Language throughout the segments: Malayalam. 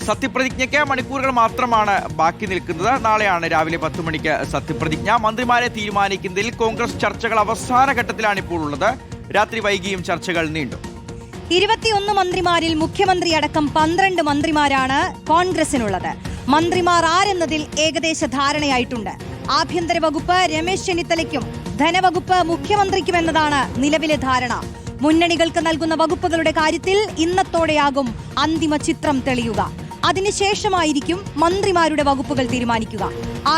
സത്യപ്രതിജ്ഞയ്ക്ക് മണിക്കൂറുകൾ മാത്രമാണ് ബാക്കി നിൽക്കുന്നത്. നാളെയാണ് രാവിലെ 10 മണിക്ക് സത്യപ്രതിജ്ഞ. മന്ത്രിമാരെ തീരുമാനിക്കുന്നതിൽ കോൺഗ്രസ് ചർച്ചകൾ അവസാന ഘട്ടത്തിലാണ് ഇപ്പോൾ ഉള്ളത്. രാത്രി വൈകിയും ചർച്ചകൾ നീണ്ടു. 21 മന്ത്രിമാരിൽ മുഖ്യമന്ത്രി അടക്കം 12 മന്ത്രിമാരാണ് കോൺഗ്രസിനുള്ളത്. മന്ത്രിമാർ ആരെന്നതിൽ ഏകദേശ ധാരണയായിട്ടുണ്ട്. ആഭ്യന്തര വകുപ്പ് രമേശ് ചെന്നിത്തലയ്ക്കും ധനവകുപ്പ് മുഖ്യമന്ത്രിക്കുമെന്നതാണ് നിലവിലെ ധാരണ. മുന്നണികൾക്ക് നൽകുന്ന വകുപ്പുകളുടെ കാര്യത്തിൽ ഇന്നത്തോടെയാകും അന്തിമ ചിത്രം തെളിയുക. അതിനുശേഷമായിരിക്കും മന്ത്രിമാരുടെ വകുപ്പുകൾ തീരുമാനിക്കുക.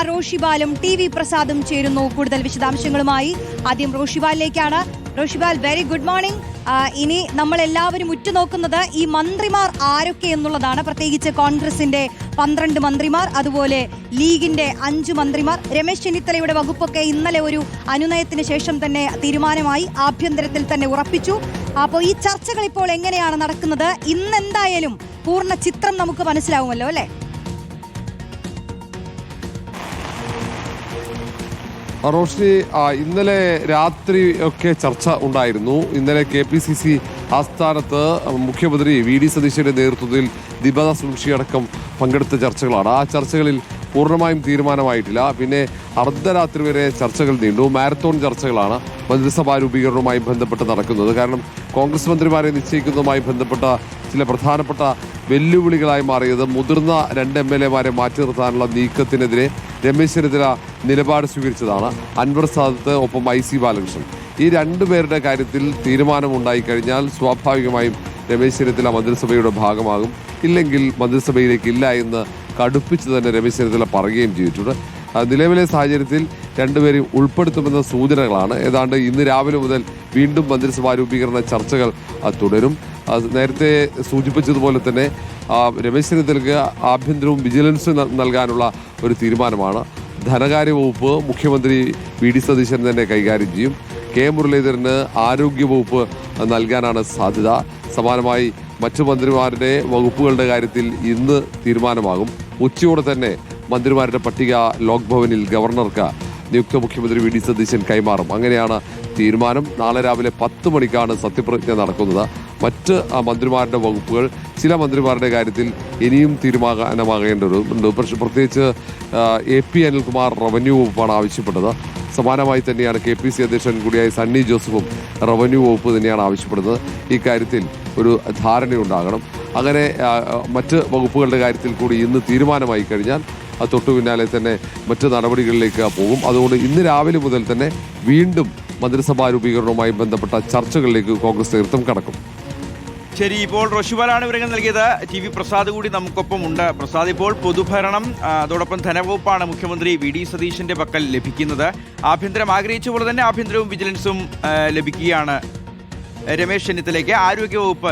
റോഷിബാലും TV പ്രസാദും ചേരുന്നു കൂടുതൽ വിശദാംശങ്ങളുമായി. ആദ്യം റോഷിബാലിലേക്കാണ്. റോഷിബാൽ, വെരി ഗുഡ് മോർണിംഗ്. ഇനി നമ്മൾ എല്ലാവരും ഉറ്റുനോക്കുന്നത് ഈ മന്ത്രിമാർ ആരൊക്കെ എന്നുള്ളതാണ്. പ്രത്യേകിച്ച് കോൺഗ്രസിന്റെ 12 മന്ത്രിമാർ, അതുപോലെ ലീഗിന്റെ 5 മന്ത്രിമാർ. രമേശ് ചെന്നിത്തലയുടെ വകുപ്പൊക്കെ ഇന്നലെ ഒരു അനുനയത്തിന് ശേഷം തന്നെ തീരുമാനമായി, ആഭ്യന്തരത്തിൽ തന്നെ ഉറപ്പിച്ചു. അപ്പോൾ ഈ ചർച്ചകൾ ഇപ്പോൾ എങ്ങനെയാണ് നടക്കുന്നത്? ഇന്നെന്തായാലും പൂർണ്ണ ചിത്രം നമുക്ക് മനസ്സിലാവുമല്ലോ അല്ലേ? റോഷ്നി, ഇന്നലെ രാത്രി ഒക്കെ ചർച്ച ഉണ്ടായിരുന്നു. ഇന്നലെ KPCC ആസ്ഥാനത്ത് മുഖ്യമന്ത്രി VD സതീശന്റെ നേതൃത്വത്തിൽ ദീപദാസ് മുൻഷി അടക്കം പങ്കെടുത്ത ചർച്ചകളാണ്. ആ ചർച്ചകളിൽ പൂർണ്ണമായും തീരുമാനമായിട്ടില്ല. പിന്നെ അർദ്ധരാത്രി വരെ ചർച്ചകൾ നീണ്ടു. മാരത്തോൺ ചർച്ചകളാണ് മന്ത്രിസഭാ രൂപീകരണവുമായി ബന്ധപ്പെട്ട് നടക്കുന്നത്. കാരണം കോൺഗ്രസ് മന്ത്രിമാരെ നിശ്ചയിക്കുന്നതുമായി ബന്ധപ്പെട്ട ചില പ്രധാനപ്പെട്ട വെല്ലുവിളികളായി മാറിയത് മുതിർന്ന 2 MLA-മാരെ മാറ്റി നിർത്താനുള്ള നീക്കത്തിനെതിരെ രമേശ് ചെന്നിത്തല നിലപാട് സ്വീകരിച്ചതാണ്. അൻവർ സാദത്ത് ഒപ്പം IC ബാലകൃഷ്ണൻ, ഈ 2 പേരുടെ കാര്യത്തിൽ തീരുമാനമുണ്ടായിക്കഴിഞ്ഞാൽ സ്വാഭാവികമായും രമേശ് ചെന്നിത്തല മന്ത്രിസഭയുടെ ഭാഗമാകും. ഇല്ലെങ്കിൽ മന്ത്രിസഭയിലേക്ക് ഇല്ല എന്ന് കടുപ്പിച്ച് തന്നെ രമേശ് ചെന്നിത്തല പറയുകയും ചെയ്തിട്ടുണ്ട്. നിലവിലെ സാഹചര്യത്തിൽ 2 പേരെയും ഉൾപ്പെടുത്തുമെന്ന സൂചനകളാണ്. ഏതാണ്ട് ഇന്ന് രാവിലെ മുതൽ വീണ്ടും മന്ത്രിസഭാ രൂപീകരണ ചർച്ചകൾ തുടരും. നേരത്തെ സൂചിപ്പിച്ചതുപോലെ തന്നെ രമേശ് ചെന്നിത്തലയ്ക്ക് ആഭ്യന്തരവും വിജിലൻസും നൽകാനുള്ള ഒരു തീരുമാനമാണ്. ധനകാര്യ വകുപ്പ് മുഖ്യമന്ത്രി VD സതീശൻ തന്നെ കൈകാര്യം ചെയ്യും. മുരളീധരന് ആരോഗ്യവകുപ്പ് നൽകാനാണ് സാധ്യത. സമാനമായി മറ്റു മന്ത്രിമാരുടെ വകുപ്പുകളുടെ കാര്യത്തിൽ ഇന്ന് തീരുമാനമാകും. ഉച്ചയോടെ തന്നെ മന്ത്രിമാരുടെ പട്ടിക ലോക് ഭവനിൽ ഗവർണർക്ക് നിയുക്ത മുഖ്യമന്ത്രി VD സതീശൻ കൈമാറും. അങ്ങനെയാണ് തീരുമാനം. നാളെ രാവിലെ 10 മണിക്കാണ് സത്യപ്രതിജ്ഞ നടക്കുന്നത്. മറ്റ് മന്ത്രിമാരുടെ വകുപ്പുകൾ, ചില മന്ത്രിമാരുടെ കാര്യത്തിൽ ഇനിയും തീരുമാനമാകേണ്ടതുണ്ട്. പ്രത്യേകിച്ച് AP അനിൽകുമാർ റവന്യൂ വകുപ്പാണ് ആവശ്യപ്പെട്ടത്. സമാനമായി തന്നെയാണ് KPC അധ്യക്ഷൻ കൂടിയായ സണ്ണി ജോസഫും റവന്യൂ വകുപ്പ് തന്നെയാണ് ആവശ്യപ്പെടുന്നത്. ഈ കാര്യത്തിൽ ഒരു ധാരണയുണ്ടാകണം. അങ്ങനെ മറ്റ് വകുപ്പുകളുടെ കാര്യത്തിൽ കൂടി ഇന്ന് തീരുമാനമായി കഴിഞ്ഞാൽ തൊട്ടു പിന്നാലെ തന്നെ മറ്റ് നടപടികളിലേക്ക് പോകും. അതുകൊണ്ട് ഇന്ന് രാവിലെ മുതൽ തന്നെ വീണ്ടും മന്ത്രിസഭാ രൂപീകരണവുമായി ബന്ധപ്പെട്ട ചർച്ചകളിലേക്ക് കോൺഗ്രസ് നേതൃത്വം കടക്കും. ശരി, ഇപ്പോൾ റോഷിബാലാണ് വിവരങ്ങൾ നൽകിയത്. TV പ്രസാദ് കൂടി നമുക്കൊപ്പം ഉണ്ട്. പ്രസാദ്, ഇപ്പോൾ പൊതുഭരണം അതോടൊപ്പം ധനവകുപ്പാണ് മുഖ്യമന്ത്രി VD സതീശന്റെ പക്കൽ ലഭിക്കുന്നത്. ആഭ്യന്തരം ആഗ്രഹിച്ച പോലെ തന്നെ ആഭ്യന്തരവും വിജിലൻസും ലഭിക്കുകയാണ് രമേശ് ചെന്നിത്തലയ്ക്ക്. ആരോഗ്യവകുപ്പ്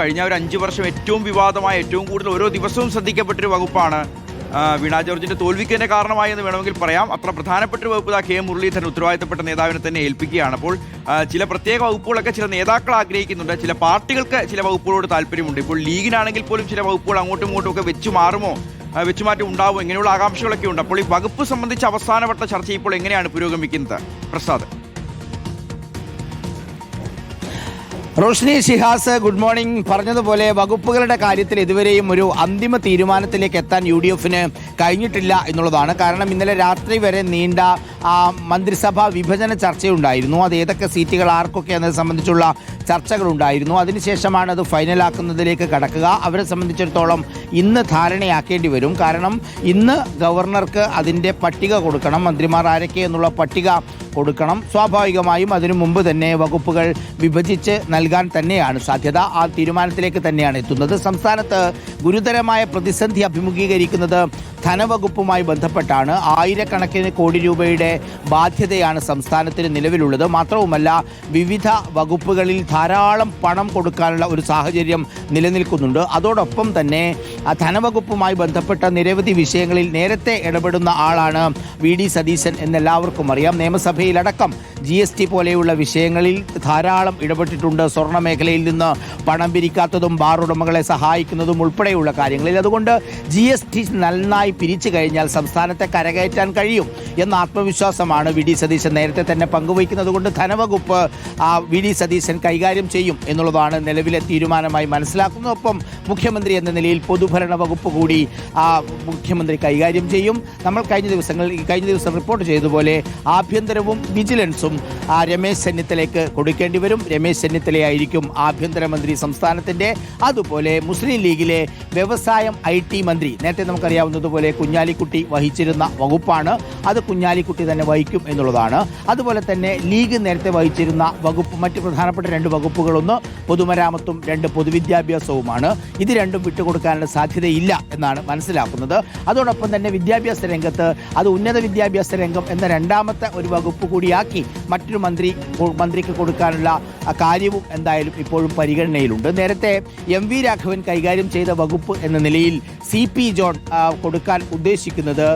കഴിഞ്ഞ ഒരു 5 വർഷം ഏറ്റവും വിവാദമായ, ഏറ്റവും കൂടുതൽ ഓരോ ദിവസവും ശ്രദ്ധിക്കപ്പെട്ടൊരു വകുപ്പാണ്. വീണ ജോർജിന്റെ തോൽവിക്ക് തന്നെ കാരണമായി എന്ന് വേണമെങ്കിൽ പറയാം. അത്ര പ്രധാനപ്പെട്ട ഒരു വകുപ്പ് മുരളീധരൻ ഉത്തരവാദിത്തപ്പെട്ട നേതാവിനെ തന്നെ ഏൽപ്പിക്കുകയാണ്. അപ്പോൾ ചില പ്രത്യേക വകുപ്പുകളൊക്കെ ചില നേതാക്കൾ ആഗ്രഹിക്കുന്നുണ്ട്. ചില പാർട്ടികൾക്ക് ചില വകുപ്പുകളോട് താല്പര്യമുണ്ട്. ഇപ്പോൾ ലീഗിനാണെങ്കിൽ പോലും ചില വകുപ്പുകൾ അങ്ങോട്ടും ഇങ്ങോട്ടും ഒക്കെ വെച്ചുമാറ്റം ഉണ്ടാവുമോ, ഇങ്ങനെയുള്ള ആകാംക്ഷകളൊക്കെ ഉണ്ട്. അപ്പോൾ ഈ വകുപ്പ് സംബന്ധിച്ച് അവസാനവട്ട ചർച്ച ഇപ്പോൾ എങ്ങനെയാണ് പുരോഗമിക്കുന്നത്? പ്രസാദ്. Roshni, Shihas, good morning. പറഞ്ഞതുപോലെ വകുപ്പുകളുടെ കാര്യത്തിൽ ഇതുവരെയും ഒരു അന്തിമ തീരുമാനത്തിലേക്ക് എത്താൻ UDF-ന് കഴിഞ്ഞിട്ടില്ല എന്നുള്ളതാണ്. കാരണം ഇന്നലെ രാത്രി വരെ നീണ്ട മന്ത്രിസഭാ വിഭജന ചർച്ചയുണ്ടായിരുന്നു. അത് ഏതൊക്കെ സീറ്റുകൾ ആർക്കൊക്കെ എന്നത് സംബന്ധിച്ചുള്ള ചർച്ചകളുണ്ടായിരുന്നു. അതിനുശേഷമാണ് അത് ഫൈനലാക്കുന്നതിലേക്ക് കടക്കുക. അവരെ സംബന്ധിച്ചിടത്തോളം ഇന്ന് ധാരണയാക്കേണ്ടി വരും. കാരണം ഇന്ന് ഗവർണർക്ക് അതിൻ്റെ പട്ടിക കൊടുക്കണം, മന്ത്രിമാർ ആരൊക്കെ എന്നുള്ള പട്ടിക കൊടുക്കണം. സ്വാഭാവികമായും അതിനു മുമ്പ് തന്നെ വകുപ്പുകൾ വിഭജിച്ച് നൽകാൻ തന്നെയാണ് സാധ്യത. ആ തീരുമാനത്തിലേക്ക് തന്നെയാണ് എത്തുന്നത്. സംസ്ഥാനത്ത് ഗുരുതരമായ പ്രതിസന്ധി അഭിമുഖീകരിക്കുന്നത് ധനവകുപ്പുമായി ബന്ധപ്പെട്ടാണ്. ആയിരക്കണക്കിന് കോടി രൂപയുടെ ബാധ്യതയാണ് സംസ്ഥാനത്തിന് നിലവിലുള്ളത്. മാത്രവുമല്ല, വിവിധ വകുപ്പുകളിൽ ധാരാളം പണം കൊടുക്കാനുള്ള ഒരു സാഹചര്യം നിലനിൽക്കുന്നുണ്ട്. അതോടൊപ്പം തന്നെ ധനവകുപ്പുമായി ബന്ധപ്പെട്ട നിരവധി വിഷയങ്ങളിൽ നേരത്തെ ഇടപെടുന്ന ആളാണ് VD സതീശൻ എന്നെല്ലാവർക്കും അറിയാം. നിയമസഭയിലടക്കം GST പോലെയുള്ള വിഷയങ്ങളിൽ ധാരാളം ഇടപെട്ടിട്ടുണ്ട്. സ്വർണ്ണ മേഖലയിൽ നിന്ന് പണം പിരിക്കാത്തതും ബാർ ഉടമകളെ സഹായിക്കുന്നതും ഉൾപ്പെടെയുള്ള കാര്യങ്ങളിൽ. അതുകൊണ്ട് GST നന്നായി പിരിച്ചു കഴിഞ്ഞാൽ സംസ്ഥാനത്തെ കരകയറ്റാൻ കഴിയും എന്ന ആത്മവിശ്വാസമാണ് VD സതീശൻ നേരത്തെ തന്നെ പങ്കുവയ്ക്കുന്നത്. കൊണ്ട് ധനവകുപ്പ് VD സതീശൻ കൈകാര്യം ചെയ്യും എന്നുള്ളതാണ് നിലവിലെ തീരുമാനമായി മനസ്സിലാക്കുന്നത്. ഒപ്പം മുഖ്യമന്ത്രി എന്ന നിലയിൽ പൊതുഭരണ വകുപ്പ് കൂടി മുഖ്യമന്ത്രി കൈകാര്യം ചെയ്യും. നമ്മൾ കഴിഞ്ഞ ദിവസം റിപ്പോർട്ട് ചെയ്തതുപോലെ ആഭ്യന്തരവും വിജിലൻസും രമേശ് ചെന്നിത്തലയ്ക്ക് കൊടുക്കേണ്ടി വരും. രമേശ് ചെന്നിത്തലയായിരിക്കും ആഭ്യന്തരമന്ത്രി സംസ്ഥാനത്തിൻ്റെ. അതുപോലെ മുസ്ലിം ലീഗിലെ വ്യവസായം IT മന്ത്രി നേരത്തെ നമുക്കറിയാവുന്നതുപോലെ കുഞ്ഞാലിക്കുട്ടി വഹിച്ചിരുന്ന വകുപ്പാണ്. അത് കുഞ്ഞാലിക്കുട്ടി തന്നെ വഹിക്കും എന്നുള്ളതാണ്. അതുപോലെ തന്നെ ലീഗ് നേരത്തെ വഹിച്ചിരുന്ന വകുപ്പ് മറ്റ് പ്രധാനപ്പെട്ട 2 വകുപ്പുകളൊന്ന് പൊതുമരാമത്തും 2 പൊതുവിദ്യാഭ്യാസവുമാണ്. ഇത് രണ്ടും വിട്ടുകൊടുക്കാനുള്ള സാധ്യതയില്ല എന്നാണ് മനസ്സിലാക്കുന്നത്. അതോടൊപ്പം തന്നെ വിദ്യാഭ്യാസ രംഗത്ത് അത് ഉന്നത വിദ്യാഭ്യാസ രംഗം എന്ന 2ാമത്തെ ഒരു വകുപ്പ് കൂടിയാക്കി മറ്റൊരു മന്ത്രിക്ക് കൊടുക്കാനുള്ള കാര്യവും എന്തായാലും ഇപ്പോഴും പരിഗണനയിലുണ്ട്. നേരത്തെ MV രാഘവൻ കൈകാര്യം ചെയ്ത വകുപ്പ് എന്ന നിലയിൽ CP ജോൺ കൊടുക്കാൻ ഉദ്ദേശിക്കുന്നത്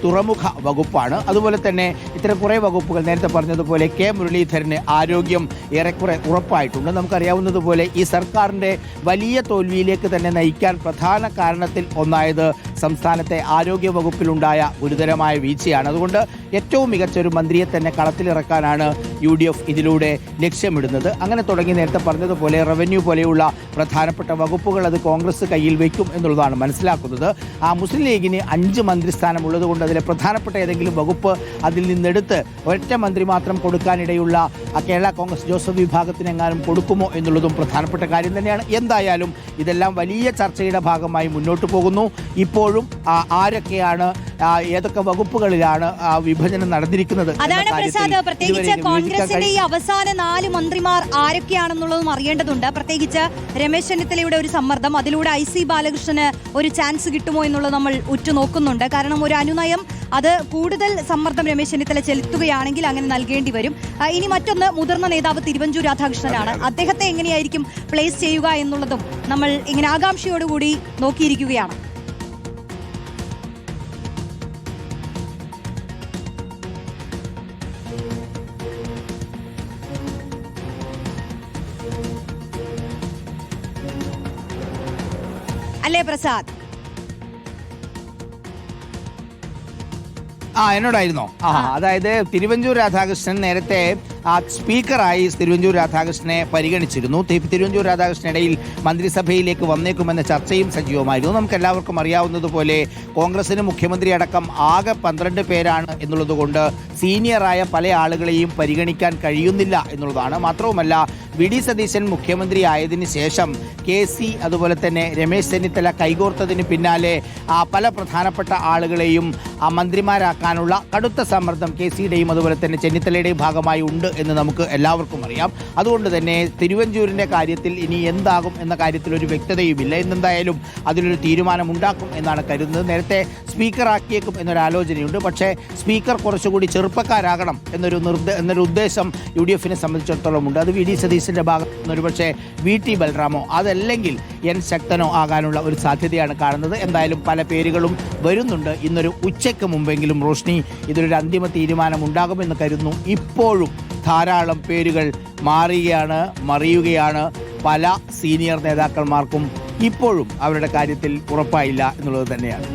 തുറമുഖ വകുപ്പാണ്. അതുപോലെ തന്നെ ഇത്തരം കുറേ വകുപ്പുകൾ നേരത്തെ പറഞ്ഞതുപോലെ K മുരളീധരന് ആരോഗ്യം ഏറെക്കുറെ ഉറപ്പായിട്ടുണ്ട്. നമുക്കറിയാവുന്നതുപോലെ ഈ സർക്കാരിൻ്റെ വലിയ തോൽവിയിലേക്ക് തന്നെ നയിക്കാൻ പ്രധാന കാരണത്തിൽ ഒന്നായത് സംസ്ഥാനത്തെ ആരോഗ്യ വകുപ്പിലുണ്ടായ ഗുരുതരമായ വീഴ്ചയാണ്. അതുകൊണ്ട് ഏറ്റവും മികച്ച ഒരു മന്ത്രിയെ തന്നെ കളത്തിലിറക്കാനാണ് UDF ഇതിലൂടെ ലക്ഷ്യമിടുന്നത്. അങ്ങനെ തുടങ്ങി നേരത്തെ പറഞ്ഞതുപോലെ റവന്യൂ പോലെയുള്ള പ്രധാനപ്പെട്ട വകുപ്പുകൾ അത് കോൺഗ്രസ് കയ്യിൽ വയ്ക്കും എന്നുള്ളതാണ് മനസ്സിലാക്കുന്നത്. മുസ്ലിം ലീഗിന് 5 മന്ത്രിസ്ഥാനം ഉള്ളതുകൊണ്ട് അതിലെ പ്രധാനപ്പെട്ട ഏതെങ്കിലും വകുപ്പ് അതിൽ നിന്നെടുത്ത് ഒരൊറ്റ മന്ത്രി മാത്രം കൊടുക്കാനിടയുള്ള കേരള കോൺഗ്രസ് ജോസഫ് വിഭാഗത്തിനെങ്ങാനും കൊടുക്കുമോ എന്നുള്ളതും പ്രധാനപ്പെട്ട കാര്യം തന്നെയാണ്. എന്തായാലും ഇതെല്ലാം വലിയ ചർച്ചയുടെ ഭാഗമായി മുന്നോട്ട് പോകുന്നു. ഇപ്പോഴും ആരൊക്കെയാണ് ഏതൊക്കെ വകുപ്പുകളിലാണ് വിഭജനം നടന്നിരിക്കുന്നത് അതാണ് പ്രസാദ്. പ്രത്യേകിച്ച് കോൺഗ്രസിന്റെ ഈ അവസാന 4 മന്ത്രിമാർ ആരൊക്കെയാണെന്നുള്ളതും അറിയേണ്ടതുണ്ട്. പ്രത്യേകിച്ച് രമേശ് ചെന്നിത്തലയുടെ ഒരു സമ്മർദ്ദം, അതിലൂടെ IC ബാലകൃഷ്ണന് ഒരു ചാൻസ് കിട്ടുമോ എന്നുള്ളത് നമ്മൾ ഉറ്റുനോക്കുന്നുണ്ട്. കാരണം ഒരു അനുനയം അത് കൂടുതൽ സമ്മർദ്ദം രമേശ് ചെന്നിത്തല ചെലുത്തുകയാണെങ്കിൽ അങ്ങനെ നൽകേണ്ടി വരും. ഇനി മറ്റൊന്ന് മുതിർന്ന നേതാവ് തിരുവഞ്ചൂർ രാധാകൃഷ്ണനാണ്. അദ്ദേഹത്തെ എങ്ങനെയായിരിക്കും പ്ലേസ് ചെയ്യുക എന്നുള്ളതും നമ്മൾ ഇങ്ങനെ ആകാംക്ഷയോടുകൂടി നോക്കിയിരിക്കുകയാണ്. അല്ലേ പ്രസാദ്? എന്നോടായിരുന്നോ? അതായത് തിരുവഞ്ചൂർ രാധാകൃഷ്ണൻ നേരത്തെ സ്പീക്കറായി തിരുവഞ്ചൂർ രാധാകൃഷ്ണനെ പരിഗണിച്ചിരുന്നു. തിരുവഞ്ചൂർ രാധാകൃഷ്ണൻ ഇടയിൽ മന്ത്രിസഭയിലേക്ക് വന്നേക്കുമെന്ന ചർച്ചയും സജീവമായിരുന്നു. നമുക്ക് എല്ലാവർക്കും അറിയാവുന്നതുപോലെ കോൺഗ്രസിന് മുഖ്യമന്ത്രി അടക്കം ആകെ 12 പേരാണ് എന്നുള്ളതുകൊണ്ട് സീനിയറായ പല ആളുകളെയും പരിഗണിക്കാൻ കഴിയുന്നില്ല എന്നുള്ളതാണ്. മാത്രവുമല്ല VD സതീശൻ മുഖ്യമന്ത്രി ആയതിനു ശേഷം KC അതുപോലെ തന്നെ രമേശ് ചെന്നിത്തല കൈകോർത്തതിന് പിന്നാലെ പല പ്രധാനപ്പെട്ട ആളുകളെയും മന്ത്രിമാരാക്കാനുള്ള കടുത്ത സമ്മർദ്ദം KCയുടെയും അതുപോലെ തന്നെ ചെന്നിത്തലയുടെയും ഭാഗമായി ഉണ്ട് എന്ന് നമുക്ക് എല്ലാവർക്കും അറിയാം. അതുകൊണ്ട് തന്നെ തിരുവഞ്ചൂരിൻ്റെ കാര്യത്തിൽ ഇനി എന്താകും എന്ന കാര്യത്തിൽ ഒരു വ്യക്തതയുമില്ല. എന്തായാലും അതിലൊരു തീരുമാനമുണ്ടാക്കും എന്നാണ് കരുതുന്നത്. നേരത്തെ സ്പീക്കറാക്കിയേക്കും എന്നൊരു ആലോചനയുണ്ട്. പക്ഷേ സ്പീക്കർ കുറച്ചുകൂടി ചെറുപ്പക്കാരാകണം എന്നൊരു ഉദ്ദേശം UDFനെ സംബന്ധിച്ചിടത്തോളം ഉണ്ട്. അത് VD സതീശൻ്റെ ഭാഗത്ത് നിന്ന് ഒരുപക്ഷെ VT ബൽറാമോ അതല്ലെങ്കിൽ N ശക്തനോ ആകാനുള്ള ഒരു സാധ്യതയാണ് കാണുന്നത്. എന്തായാലും പല പേരുകളും വരുന്നുണ്ട്. ഇന്നൊരു ഉച്ചയ്ക്ക് മുമ്പെങ്കിലും റോഷ്നി ഇതിലൊരു അന്തിമ തീരുമാനം ഉണ്ടാകുമെന്ന് കരുതുന്നു. ഇപ്പോഴും ധാരാളം പേരുകൾ മറിയുകയാണ്. പല സീനിയർ നേതാക്കന്മാർക്കും ഇപ്പോഴും അവരുടെ കാര്യത്തിൽ ഉറപ്പായില്ല എന്നുള്ളത് തന്നെയാണ്.